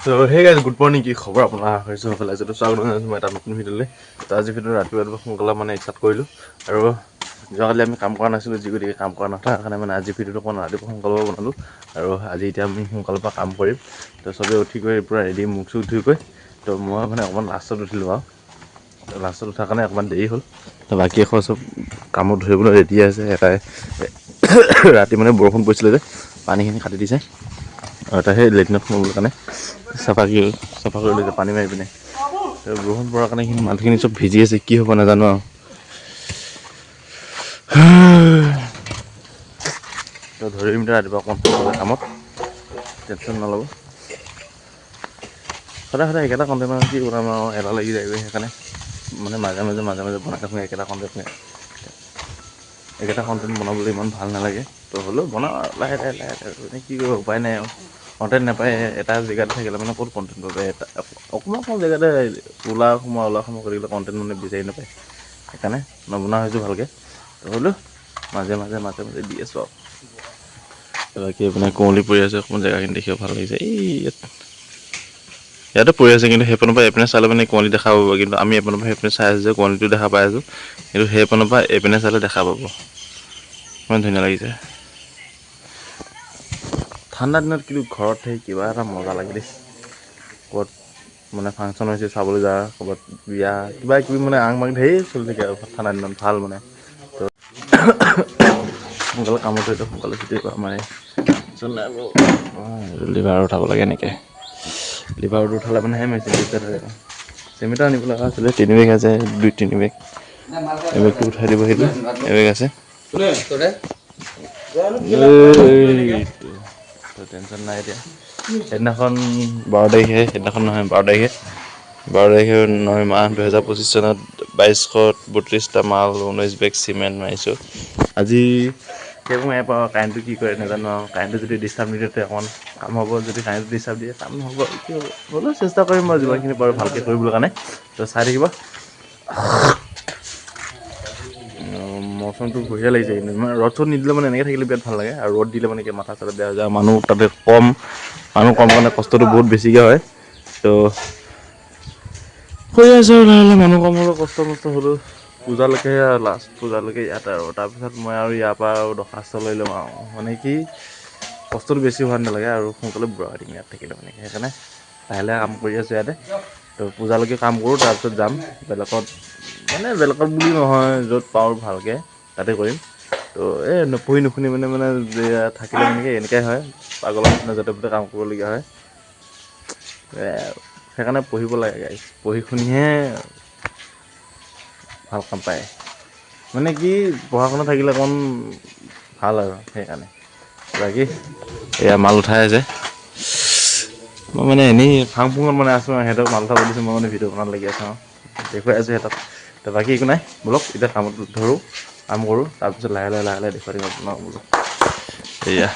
So hey guys, good morning. কি খবৰ আপোনাৰ হৈছে সকলে যেটো স্বাগত জনাইছো মই এটা নতুন ভিডিঅ'লৈ। তো আজি ভিডিঅ' ৰাতিপুৱা সোনকালে মানে ষ্টাৰ্ট কৰিলো আৰু যোৱাকালি আমি কাম কৰা নাছিলো যিগতি কাম কৰা নাথাকাৰ কাৰণে মানে আজি ভিডিঅ'টো কোন ৰাতিপুৱা সোনকালে বনালো আৰু আজি এতিয়া আমি সোনকালে পৰা কাম কৰিম। তো সবে উঠি গৈ পুৰা ৰেডি মুখ চুখ ধুই গৈ তো মই মানে অকমান লাষ্টত উঠিলো আৰু লাষ্টত উঠাৰ কাৰণে অকমান দেৰি হ'ল। তো বাকী এখন সব কামত ধৰিবলৈ ৰেডি আছে এটাই ৰাতি মানে বৰষুণ পৰিছিলে যে পানীখিনি কাটি দিছে আৰু এটা সেই লেট্ৰিনত সোমাবলৈ কাৰণে চাফা কৰি লৈছে পানী মাৰি পিনে বৰষুণ পৰাৰ কাৰণে সেইখিনি মানুহখিনি চব ভিজি আছে কি হ'ব নাজানো আৰু ধৰিম ৰাতিপুৱা অকণ কামত টেনশ্যন নল'ব সদায় একেটা কণ্টেণ্ট কি বনাম আৰু এটা লাগি যায়গৈ সেইকাৰণে মানে মাজে মাজে বনাই থাকোঁ একেটা কণ্টেণ্ট বনাবলৈ ইমান ভাল নালাগে তো হ'লেও বনাওঁ লাহে কি কৰিব উপায় নাই আৰু কণ্টেণ্ট নাপায় এটা জেগাতে থাকিলে মানে ক'ত কণ্টেণ্ট পাবে এটা অকণমান জেগাতে ওলা সোমোৱা কৰিলে কণ্টেণ্ট মানে বিচাৰি নাপায় সেইকাৰণে নবনোৱা হৈছোঁ ভালকৈ তো হ'লেও মাজে মাজে দি আছোঁ আৰু বাকী আপোনাৰ কুঁৱলী পৰি আছে অকণমান জেগাখিনি দেখিব ভাল লাগিছে ইয়াতে পৰি আছে কিন্তু সেইপিনৰ পৰা এইপিনে চালে মানে কুঁৱলী দেখা পাব কিন্তু আমি এইপিনৰ পৰা সেইপিনে চাই আছোঁ যে কুঁৱলীটো দেখা পাই আছোঁ কিন্তু সেইপিনৰ পৰা এইপিনে চালে দেখা পাব ইমান ধুনীয়া লাগিছে ঠাণ্ডা দিনত কিন্তু ঘৰত সেই কিবা এটা মজা লাগে দেই ক'ত মানে ফাংচন হৈছে চাবলৈ যা ক'ৰবাত বিয়া কিবা কিবি মানে আংমাং ধেৰ চলি থাকে আৰু ঠাণ্ডা দিনত ভাল মানে তো সোনকালে কামত ধৰিলে সোনকালে ছুটি কৰা মানে লিভাৰ উঠাব লাগে এনেকৈ লিভাৰটো উঠালে মানেহে মেচিনটো ধৰে চিমেণ্ট আনিব লগা আছিলে 3 বেগ আছে 2-3 বেগ এবেগটো উঠাই দিব সেইটো এবেগ আছে টেনশ্যন নাই এতিয়া সেইদিনাখন 12 তাৰিখে সেইদিনাখন নহয় 12 তাৰিখে 9 মাহ 2025 চনত 2232টা মাল 19 বেগ চিমেণ্ট মাৰিছোঁ আজি সেইবোৰ এপ আৰু কাৰেণ্টটো কি কৰে নাজানো আৰু কাৰেণ্টটো যদি ডিষ্টাৰ্ব নিদিয়ে অকণমান কাম হ'ব যদি কাৰেণ্টটো ডিষ্টাৰ্ব দিয়ে কাম নহ'ব কি হ'ব হ'লেও চেষ্টা কৰিম মই যিমানখিনি পাৰোঁ ভালকৈ কৰিবলৈ কাৰণে তো চাই থাকিব মৌচমটো বঢ়িয়া লাগিছে কিন্তু ইমান ৰ'দ চদ নিদিলে মানে এনেকৈ থাকিলে বিৰাট ভাল লাগে আৰু ৰ'দ দিলে মানে কি মাথা চাথা বেয়া হৈ যায় মানুহ তাতে কম কাৰণে কষ্টটো বহুত বেছিকৈ হয় তো হৈ আছে আৰু লাহে মানুহ কম হ'লেও কষ্ট হ'লেও পূজালৈকে লাষ্ট পূজালৈকে ইয়াত আৰু তাৰপিছত মই আৰু ইয়াৰ পৰা আৰু দৰখাস্ত লৈ ল'ম আৰু মানে কি কষ্টটো বেছি হোৱা নালাগে আৰু সোনকালে বুঢ়া হৈ থাকিম ইয়াত থাকিলে মানে সেইকাৰণে লাহে কাম কৰি আছোঁ ইয়াতে তো পূজালৈকে কাম কৰোঁ তাৰপিছত যাম বেলেগত বুলি নহয় য'ত পাওঁ ভালকৈ তাতে কৰিম তো পঢ়ি নুশুনি মানে থাকিলে মানে এনেকৈ হয় পাগলৰ নিচিনা য'তে ত'তে কাম কৰিবলগীয়া হয় সেইকাৰণে পঢ়িব লাগে গাইজ পঢ়ি শুনিহে ভাল কাম পায় মানে কি পঢ়া শুনা থাকিলে অকণ ভাল আৰু সেইকাৰণে বাকী এয়া মাল উঠাই আছে মই মানে এনেই ফাং ফুঙত মানে আছোঁ আৰু সিহঁতক মাল উঠাব দিছোঁ মই মানে ভিডিঅ' বনাত লাগি আছোঁ আৰু দেখুৱাই আছোঁ সিহঁতক তো বাকী একো নাই ব'লক এতিয়া কামত ধৰোঁ কাম কৰোঁ তাৰপিছত লাহে লাহে দেখুৱাই দিম আপোনাক বোলো এয়া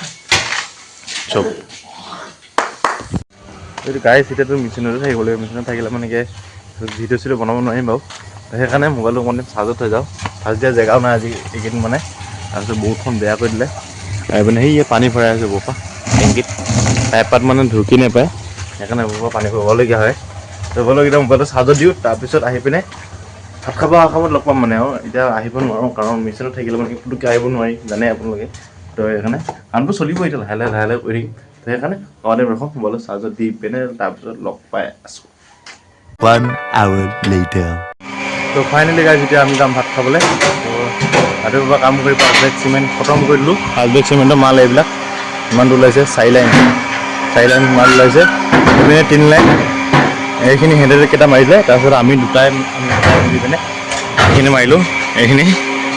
চব এইটো গাইজ এতিয়াতো মেচিনতে থাকিব লাগিব মেচিনত থাকিলে মানে কি ভিডিঅ' চিডিঅ' বনাব নোৱাৰিম বাৰু সেইকাৰণে মোবাইলটো অকণমান চাৰ্জত থৈ যাওঁ চাৰ্জ দিয়া জেগাও নাই আজি এইকেইদিন মানে তাৰপিছত বহুতখন বেয়া কৰি দিলে আৰু মানে সেই পানী ভৰাই আছে বৰপা টেংকিত পাইপত মানে ঢুকি নাপায় সেইকাৰণে বৰপা পানী ভৰাবলগীয়া হয় এতিয়া মোবাইলটো চাৰ্জত দিওঁ তাৰপিছত আহি পিনে ভাত খাব সময়ত লগ পাম মানে আৰু এতিয়া আহিব নোৱাৰোঁ কাৰণ মেচিনত থাকিলে মানে পুটুককৈ আহিব নোৱাৰি জানে আপোনালোকে তো সেইকাৰণে কামটো চলিব এতিয়া লাহে লাহে কৰি থাকিম তো সেইকাৰণে অকণমান ৰখক মোবাইলটো চাৰ্জত দি পিনে তাৰপিছত লগ পাই আছোঁ 1 hour later তো ফাইনেলি গাইজ এতিয়া আমি যাম ভাত খাবলৈ তো ৰাতিপুৱা কাম কৰি 5 বেগ চিমেণ্ট খতম কৰি দিলোঁ 5 বেগ চিমেণ্টৰ মাল এইবিলাক ইমানটো ওলাইছে 4 লাইন মাল ওলাইছে এইপিনে 3 লাইন এইখিনি সিহঁতে কেইটা মাৰিলে তাৰপিছত আমি দুটাই মিলি পিনে এইখিনি মাৰিলোঁ এইখিনি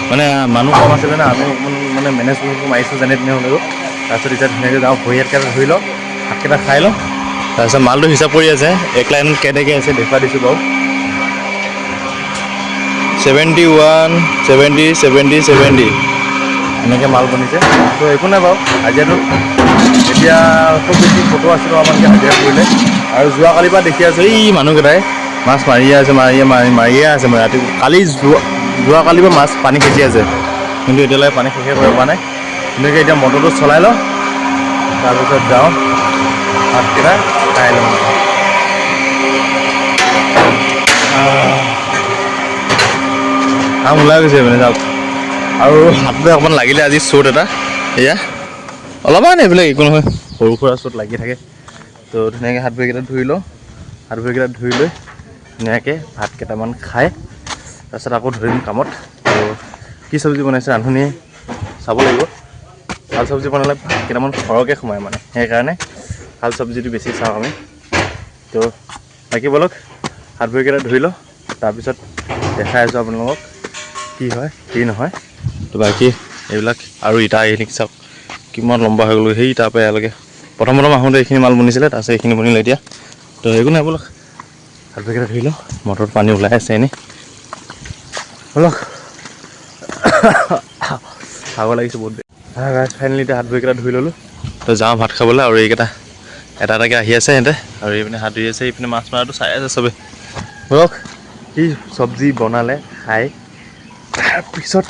মানে মানুহ কম আছিলে না আমি অকণমান মানে মেনেজ মাৰিছোঁ যেনে তেনে হ'লেও তাৰপিছত এতিয়া ধুনীয়াকৈ যাওঁ ভৰি হাতকেইটা ধুই লওঁ ভাতকেইটা খাই লওঁ তাৰপিছত মালটো হিচাপ কৰি আছে এক লাইনত কেনেকৈ আছে দেখুৱাই দিছোঁ বাৰু 71 70 এনেকৈ মাল বনিছে তো একো নাই বাৰু হাজিৰাটো এতিয়া খুব বেছি 70-80 টকামানকৈ হাজিৰা কৰিলে আৰু যোৱাকালিৰ পৰা দেখি আছোঁ এই মানুহকেইটাই মাছ মাৰিয়ে আছে ৰাতি কালি যোৱাকালিৰ পৰা মাছ পানী খেচি আছে কিন্তু এতিয়ালৈকে পানী শেষে কৰিব পৰা নাই তেনেকৈ এতিয়া মটৰটো চলাই লওঁ তাৰপিছত যাওঁ ভাতকেইটা খাই লওঁ কাম ওলাই গৈছে মানে যাওক আৰু হাততে অকণমান লাগিলে আজি চোট এটা এয়া অলপমান এইবিলাক একো নহয় সৰু সুৰা চোট লাগি থাকে তো ধুনীয়াকৈ হাত ভৰিকেইটা ধুই লওঁ হাত ভৰিকেইটা ধুই লৈ ধুনীয়াকৈ ভাত কেইটামান খাই তাৰপিছত আকৌ ধৰিম কামত তো কি চব্জি বনাইছে ৰান্ধনীয়ে চাব লাগিব ভাল চব্জি বনালে ভাত কেইটামান সৰহকৈ সোমায় মানে সেইকাৰণে ভাল চব্জিটো বেছি চাওঁ আমি তো বাকী বলক হাত ভৰিকেইটা ধুই লওঁ তাৰপিছত দেখাই আছোঁ আপোনালোকক কি হয় কি নহয় তো বাকী এইবিলাক আৰু ইটা এইখিনি চাওক কিমান লম্বা হৈ গ'ল সেই তাৰ পৰা ইয়ালৈকে প্ৰথম আহোঁতে এইখিনি মাল বনিছিলে তাৰপিছত এইখিনি বনিলে এতিয়া তো একো নাই বলক হাত ভৰিকেইটা ধুই লওঁ মটৰত পানী ওলাই আছে এনেই বলক ভাগৰ লাগিছে বহুত ফাইনেলি এতিয়া হাত ভৰিকেইটা ধুই ল'লোঁ তো যাওঁ ভাত খাবলৈ আৰু এইকেইটা এটা এটাকৈ আহি আছে সিহঁতে আৰু এইপিনে হাত ধুই আছে এইপিনে মাছ মৰাটো চাই আছে চবেই বলক কি চব্জি বনালে খাই তাৰপিছত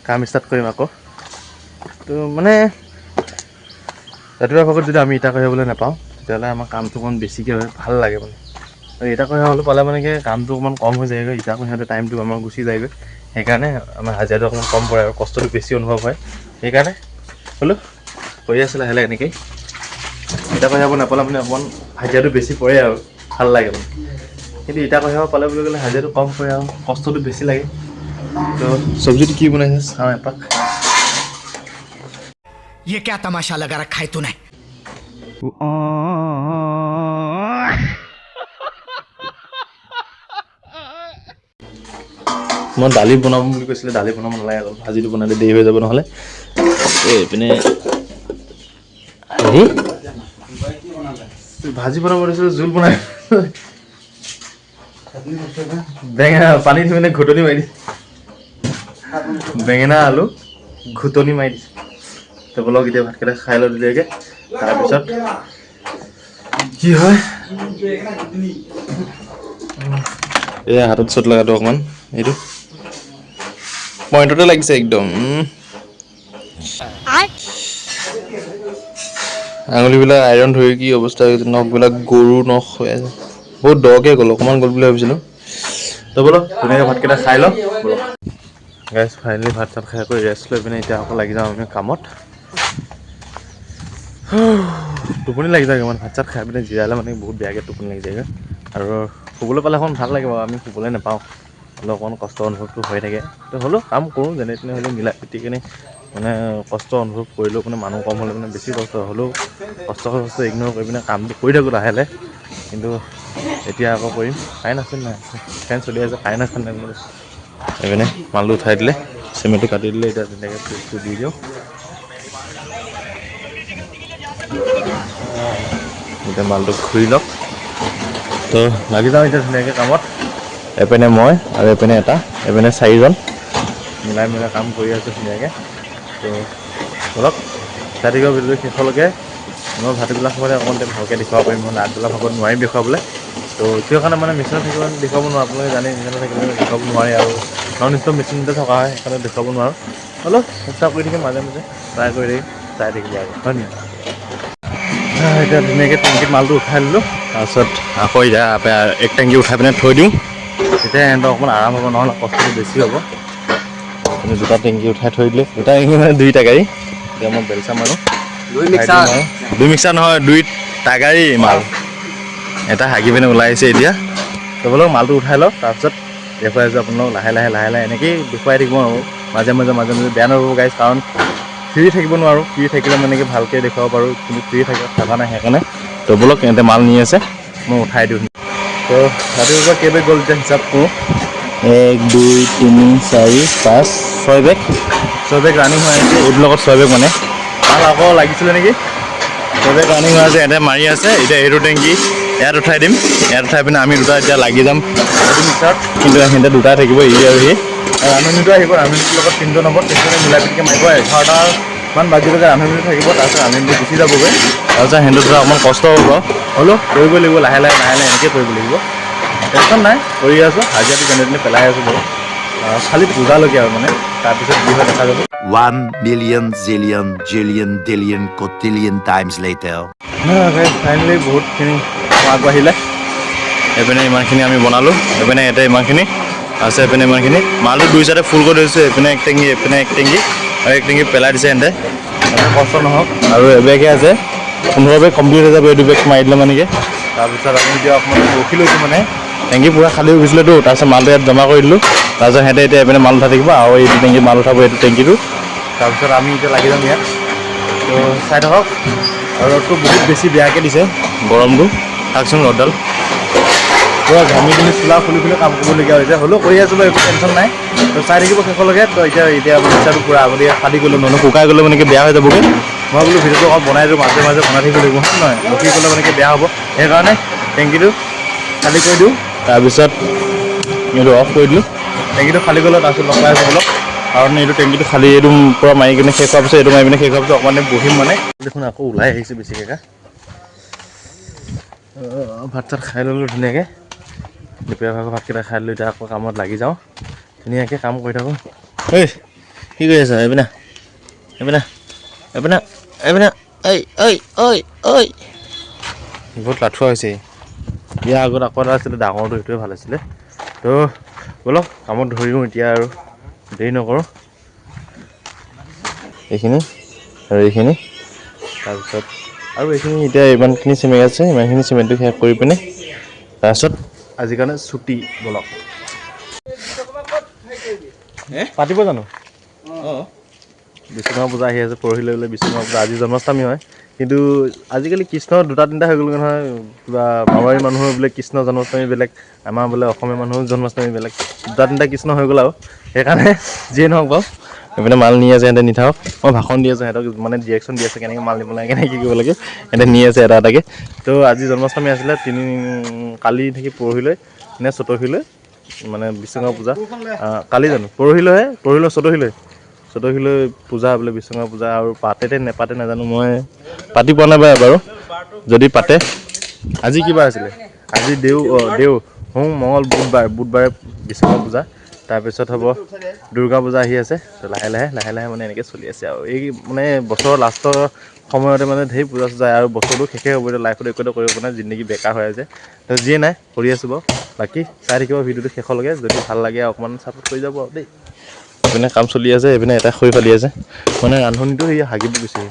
কাম ষ্টাৰ্ট কৰিম আকৌ তো মানে ৰাতিপুৱা ভাগত যদি আমি ইটা কঢ়িয়াবলৈ নাপাওঁ তেতিয়াহ'লে আমাৰ কামটো অকণমান বেছিকৈ হয় ভাল লাগে মানে আৰু ইটা কঢ়িয়াবলৈ পালে মানে কি কামটো অকণমান কম হৈ যায়গৈ ইটা কঢ়িয়াওঁতে টাইমটো আমাৰ গুচি যায়গৈ সেইকাৰণে আমাৰ হাজিৰাটো অকণমান কম পৰে আৰু কষ্টটো বেছি অনুভৱ হয় সেইকাৰণে বোলো কৰি আছোঁ লাহে লাহে এনেকৈয়ে ইটা কঢ়িয়াব নাপালে মানে অকণমান হাজিৰাটো বেছি পৰে আৰু ভাল লাগে মানে কিন্তু ইটা কঢ়িয়াব পালে বুলি ক'লে হাজিৰাটো কম পৰে আৰু কষ্টটো বেছি লাগে তো চব্জিটো কি বনাইছে চাওঁ এপাক ये क्या तमाशा लगा रखा है तूने মই দালি বনাম বুলি কৈছিলে দালি বনাব নালাগে আকৌ ভাজিটো বনালে দেৰি হৈ যাব নহ'লে এইপিনে হেৰি ভাজি বনাব দিছিলোঁ জোল বনাই বেঙেনা পানী দি মানে ঘুটনি মাৰি দিছে বেঙেনা আলু ঘুটনি মাৰি দিছে তো বলক এতিয়া ভাতকেইটা খাই লওঁ ধুনীয়াকৈ তাৰপিছত কি হয় এয়া হাতত চট লগাটো অকণমান এইটো পইণ্টতে লাগিছে একদম আঙুলিবিলাক আইৰণ ধৰি কি অৱস্থা হৈছে নখবিলাক গৰু নখ হৈ আছে বহুত দকৈ গ'ল অকণমান গ'ল বুলি ভাবিছিলোঁ তো বলক ধুনীয়াকৈ ভাতকেইটা খাই লওঁ বলক গাইজ ফাইনেলি ভাত চাত খাই কৰি ৰেষ্ট লৈ পিনে এতিয়া আকৌ লাগি যাওঁ আমি কামত টোপনি লাগি যায়গৈ মানে ভাত চাত খাই পিনে জিৰালে মানে বহুত বেয়াকৈ টোপনি লাগি যায়গৈ আৰু শুবলৈ পালে অকণ ভাল লাগে বাৰু আমি শুবলৈ নাপাওঁ হ'লেও অকণমান কষ্ট অনুভৱটো হৈ থাকে তো হ'লেও কাম কৰোঁ যেনে তেনে হ'লেও মিলাই পিটি কিনে মানে কষ্ট অনুভৱ কৰিলেও মানে মানুহ কম হ'লে মানে বেছি কষ্ট হ'লেও কষ্ট ইগন'ৰ কৰি পিনে কামটো কৰি থাকোঁ লাহে লাহে কিন্তু এতিয়া আকৌ কৰিম কাৰেণ্ট আছে নাই ফেন চলি আছে কাৰেণ্ট আছে নাই সেইকাৰণে মালটো উঠাই দিলে চিমেণ্টটো কাটি দিলে এতিয়া ধুনীয়াকৈ ফিজটো দি দিওঁ এতিয়া মালটো ঘূৰি লওক তো লাগি যাওঁ এতিয়া ধুনীয়াকৈ কামত এপিনে মই আৰু এপিনে এপিনে 4জন মিলাই কাম কৰি আছোঁ ধুনীয়াকৈ তো ধৰক ৰাতিপুৱা ভিডিঅ'টো শেষলৈকে মই ভাটিবেলা সময়তে অকণমান ভালকৈ দেখুৱাব পাৰিম মই আগবেলা ভাগত নোৱাৰিম দেখুৱাবলৈ তো কিয় কাৰণে মানে মেচিনত থাকিলে দেখুৱাব নোৱাৰোঁ আপোনালোকে জানে মেচিনত থাকিলে দেখুৱাব নোৱাৰে আৰু নন ষ্টপ মেচিনতে থকা হয় সেইকাৰণে দেখুৱাব নোৱাৰোঁ অলপ চেষ্টা কৰি থাকিম মাজে মাজে ট্ৰাই কৰি থাকিম চাই থাকিব আৰু হয় নহয় এতিয়া ধুনীয়াকৈ টেংকিত মালটো উঠাই দিলোঁ তাৰপিছত আকৌ এতিয়া এক টেংকি উঠাই পিনে থৈ দিওঁ তেতিয়া সিহঁতৰ অকণমান আৰাম হ'ব নহ'লে কষ্টটো বেছি হ'ব কিন্তু দুটা টেংকি উঠাই থৈ দিলে দুটা টেংকি মানে 2টা গাড়ী এতিয়া মই বেলচা মাৰোঁ 2 মিক্সাৰ নহয় 2 টাগাৰী মাল এটা হাগি পিনে ওলাই আহিছে এতিয়া তো বলক মালটো উঠাই লওক তাৰপিছত দেখুৱাই আছোঁ আপোনালোকক লাহে লাহে এনেকৈয়ে দেখুৱাই থাকিব আৰু মাজে মাজে বেয়া নহ'ব গাইজ কাৰণ ফ্ৰী থাকিব নোৱাৰোঁ ফ্ৰী থাকিলে মানে কি ভালকৈ দেখুৱাব পাৰোঁ কিন্তু ফ্ৰী থকা নাই সেইকাৰণে তো বলক সিহঁতে মাল নি আছে মই উঠাই দিওঁ তো ৰাতিপুৱা কেইবেগ গ'ল এতিয়া হিচাপ কৰোঁ 1 2 3 4 5 6 বেগ ৰানিং হৈ আছে এইটোৰ লগত 6 বেগ মানে মাল আকৌ লাগিছিলে নেকি 6 বেগ ৰানিং হৈ আছে সিহঁতে মাৰি আছে এতিয়া এইটো টেংকি ইয়াত উঠাই দিম ইয়াত উঠাই পিনে আমি দুটা এতিয়া লাগি যাম এইটো মিক্সাৰত কিন্তু সিহঁতে দুটাই থাকিব ই আৰু ৰান্ধনীটো আহিব ৰান্ধনীটোৰ লগত 3জন হ'ব 3জনে মিলাই পিটিকে মাৰিব 11টামান বাজিলৈকে ৰান্ধনীটো থাকিব তাৰপিছত ৰান্ধনীটো গুচি যাবগৈ তাৰপিছত সিহঁতৰ দুটা অকণমান কষ্ট হ'ব হ'লেও কৰিব লাগিব লাহে লাহে এনেকৈ কৰিব লাগিব টেনশ্যন নাই কৰি আছোঁ হাজিৰাটো যেনে তেনে পেলাই আছোঁ বাৰু খালি পূজালৈকে আৰু মানে তাৰপিছত কি হয় দেখা যাব 1 million zillion jillion dillion cotillion times later finally বহুতখিনি আগবাঢ়িলে এইপিনে ইমানখিনি আমি বনালোঁ এইপিনে ইয়াতে ইমানখিনি আছে এইপিনে ইমানখিনি মালটো দুই চাইডে ফুল কৰি দিছোঁ এইপিনে এক টেংকি এইপিনে এক টেংকি আৰু এক টেংকি পেলাই দিছে এনে কষ্ট নহওক আৰু এবেগে আছে 15 বেগ কমপ্লিট হৈ যাব এই দুবেগ মাৰি দিলে মানেকৈ তাৰপিছত আমি এতিয়া অকণমান ৰখি লৈছোঁ মানে টেংকি পূৰা খালী হৈ গৈছিলেতো তাৰপিছত মালটো ইয়াত জমা কৰি দিলোঁ তাৰপিছত সিহঁতে এতিয়া এইপিনে মাল উঠাই থাকিব আৰু এইটো টেংকি মাল উঠাব এইটো টেংকিটো তাৰপিছত আমি এতিয়া লাগি যাম ইয়াত তো চাই থাকক আৰু ৰ'দটো বহুত বেছি বেয়াকৈ দিছে গৰমটো চাওকচোন ৰ'দডাল পূৰা ঘামি কিনি চোলা খুলি কাম কৰিবলগীয়া হৈছে হ'লেও কৰি আছোঁ একো টেনশ্যন নাই তো চাই থাকিব শেষলৈকে তো এতিয়া পইচাটো পূৰা আগতীয়া খালি গ'লোঁ নহ'লে শুকাই গ'লে মানে বেয়া হৈ যাবগৈ মই বোলো ভিডিঅ'টো অকণ বনাই দিওঁ মাজে মাজে বনাই থাকিব লাগিব নহয় ৰখি গ'লে মানে বেয়া হ'ব সেইকাৰণে টেংকিটো খালী কৰি দিওঁ তাৰপিছত এইটো অফ কৰি দিলোঁ টেংকিটো খালী গ'লে তাৰপিছত লগাই আছোঁ অলপ কাৰণ এইটো টেংকিটো খালী এইটো পূৰা মাৰি কিনে শেষ হোৱাৰ পিছত এইটো মাৰি পিনে শেষ হোৱাৰ পিছত অকণমান বহিম মানে দেখোন আকৌ ওলাই আহিছে বেছিকৈ ভাত চাত খাই ল'লোঁ ধুনীয়াকৈ দুপৰীয়া ভাগৰ ভাতকেইটা খাই লৈ এতিয়া আকৌ কামত লাগি যাওঁ ধুনীয়াকৈ কাম কৰি থাকোঁ ঐ কি কৰি আছা এইপিনে এইপিনে এইপিনে এইপিনে ঐ ঐ ঐ ঐ বহুত লাঠুৱা হৈছে ইয়াৰ আগত আকৌ এটা আছিলে ডাঙৰটো সেইটোৱে ভাল আছিলে তো ব'লক কামত ধৰিও এতিয়া আৰু দেৰি নকৰোঁ এইখিনি আৰু এইখিনি তাৰপিছত আৰু এইখিনি এতিয়া ইমানখিনি চিমেণ্ট আছে ইমানখিনি চিমেণ্টটো শেষ কৰি পিনে তাৰপিছত আজিৰ কাৰণে ছুটি ব'লক পাতিব জানো বিশ্বকৰ্মা পূজা আহি আছে পৰহিলৈ বোলে বিশ্বকৰ্মা পূজা আজি জন্মাষ্টমী হয় কিন্তু আজিকালি কৃষ্ণ দুটা তিনিটা হৈ গ'লগৈ নহয় কিবা মাৰোৱাৰী মানুহৰ বোলে কৃষ্ণ জন্মাষ্টমী বেলেগ আমাৰ বোলে অসমীয়া মানুহৰ জন্মাষ্টমী বেলেগ দুটা তিনিটা কৃষ্ণ হৈ গ'ল আৰু সেইকাৰণে যিয়ে নহওক বাৰু এইপিনে মাল নি আছে সিহঁতে নি থাকক মই ভাষণ দি আছোঁ সিহঁতক মানে ডিৰেকশ্যন দি আছে কেনেকৈ মাল নিব লাগে কেনেকৈ কি কৰিব লাগে সিহঁতে নি আছে এটা এটাকৈ তো আজি জন্মাষ্টমী আছিলে কালি থাকি পৰহিলৈ নে চতহিলৈ মানে বিশ্বকৰ্মা পূজা কালি জানো পৰহিলৈ চতহিলৈ পূজা বোলে বিশ্বকৰ্মা পূজা আৰু পাতে নেপাতে নাজানো মই পাতি পোৱা নাই বাৰু যদি পাতে আজি কিবা আছিলে আজি দেও সোম মঙল বুধবাৰে বিশ্বকৰ্মা পূজা তাৰপিছত হ'ব দুৰ্গা পূজা আহি আছে তো লাহে লাহে মানে এনেকৈ চলি আছে আৰু এই মানে বছৰৰ লাষ্টৰ সময়তে মানে ধেৰ পূজা চূজা আৰু বছৰটো শেষেই হ'ব এতিয়া লাইফত একোটা কৰিব পৰা নাই জিন্দগী বেকাৰ হৈ আছে তো যিয়ে নাই কৰি আছোঁ বাৰু বাকী চাই থাকিব ভিডিঅ'টো শেষলৈকে যদি ভাল লাগে অকণমান ছাপোৰ্ট কৰি যাব আৰু দেই এইপিনে কাম চলি আছে এইপিনে এটা খৰি ফালি আছে মানে ৰান্ধনিটো সেই হাগিব গৈছে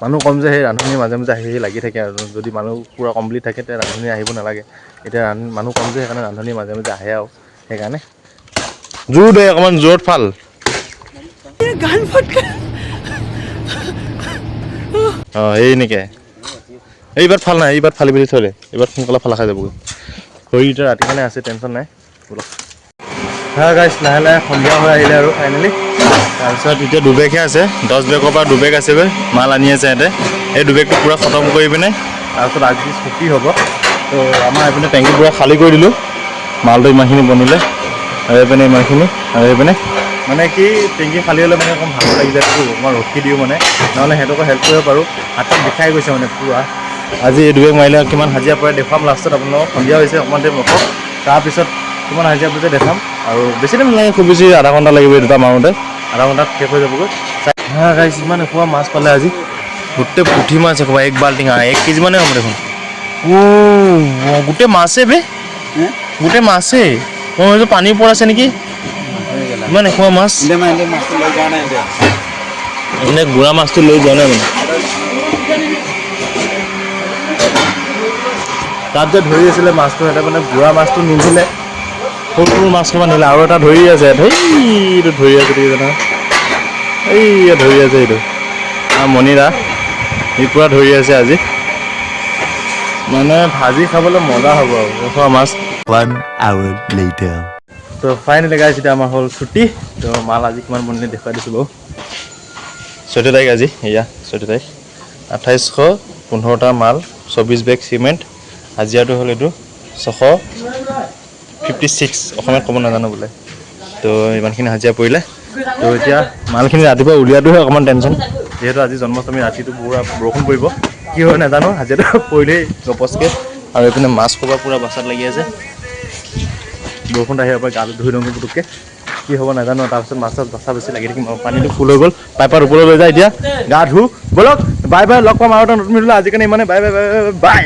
মানুহ কম যে সেই ৰান্ধনি মাজে মাজে আহি লাগি থাকে আৰু যদি মানুহ পূৰা কমপ্লিট থাকে তেতিয়া ৰান্ধনি আহিব নালাগে এতিয়া মানুহ কম যে সেইকাৰণে ৰান্ধনি মাজে মাজে আহে আৰু সেইকাৰণে জোৰ দে অকণমান জোৰত ফাল অঁ এই এনেকৈ এইবাৰ ফাল নাই এইবাৰ ফালি মেলি থৈ দে এইবাৰ সোনকালে ফালা খাই যাবগৈ খৰি এতিয়া ৰাতি কাৰণে আছে টেনশ্যন নাই ব'লক হয় গাইছ লাহে সন্ধিয়া হৈ আহিলে আৰু ফাইনেলি তাৰপিছত এতিয়া দুবেগহে আছে 10 বেগৰ পৰা দুবেগ আছেগৈ মাল আনি আছে সিহঁতে এই দুবেগটো পূৰা খতম কৰি পিনে তাৰপিছত আজি ছুটি হ'ব তো আমাৰ এইপিনে টেংকি পূৰা খালী কৰি দিলোঁ মালটো ইমানখিনি বনিলে আৰু এইপিনে ইমানখিনি আৰু এইপিনে মানে কি টেংকি খালী হ'লে মানে অকণ ভালো লাগি যায় অকণমান ৰখি দিওঁ মানে নহ'লে সিহঁতকো হেল্প কৰিব পাৰোঁ হাতখন বিষাই গৈছে মানে পূৰা আজি এই দুবেগ মাৰিলে কিমান হাজিৰা পৰে দেখুৱাম লাষ্টত আপোনালোকক সন্ধিয়া হৈছে অকণমান টাইম ৰখক তাৰপিছত কিমান হাজিৰা পইচা দেখাম আৰু বেছি টাইম নালাগে খুব বেছি আধা ঘণ্টা লাগিব এই দুটা মাৰোঁতে আধা ঘণ্টাত শেষ হৈ যাবগৈ গাইছ ইমান এখোপা মাছ পালে আজি গোটেই পুঠি মাছ এখোপা 1 বাল্টিং 1 কেজি মানে হ'ব দেখোন গোটেই মাছে বে গোটেই মাছেই মই ভাবিছোঁ পানীৰ ওপৰত আছে নেকি ইমান এখোপা মাছ এনে গুড়া মাছটো লৈ যোৱা নাই মানে তাত যে ধৰি আছিলে মাছটো সিহঁতে মানে গুড়া মাছটো নিদিলে সৰু মাছ কেইটামান নিলে আৰু এটা ধৰি আছে এইটো ধৰি আছে দেখিছে এই ধৰি আছে এইটো মণিৰা ই পূৰা ধৰি আছে আজি মানে ভাজি খাবলৈ মজা হ'ব আৰু এখোপা মাছ 1 hour later তো ফাইনেলি গাইছ এতিয়া আমাৰ হ'ল ছুটি তো মাল আজি কিমান বনিলে দেখুৱাই দিছোঁ বাৰু 14 তাৰিখ আজি এয়া 14 তাৰিখ 2815টা মাল 24 বেগ চিমেণ্ট হাজিৰাটো হ'ল এইটো 656 অসমীয়াত ক'ব নাজানো বোলে তো ইমানখিনি হাজিৰা পৰিলে তো এতিয়া মালখিনি ৰাতিপুৱা উলিয়াটোহে অকণমান টেনশ্যন যিহেতু আজি জন্মাষ্টমী ৰাতিটো পূৰা বৰষুণ পৰিব কি হয় নাজানো হাজিৰাটো পৰিলেই গপচকৈ আৰু এইপিনে মাছ খোপা পূৰা বাচাত লাগি আছে বৰষুণ আহিব পাৰে গাটো ধুই লওঁ পুটুককৈ কি হ'ব নাজানো তাৰপিছত মাছ বাচা বেছি লাগি থাকিম পানীটো ফুল হৈ গ'ল পাইপত ওপৰলৈ লৈ যায় এতিয়া গা ধুওঁ ব'লক বাই লগ পাম আৰু এটা নতুন ভিডিঅ'লৈ আজিকালি ইমানে বাই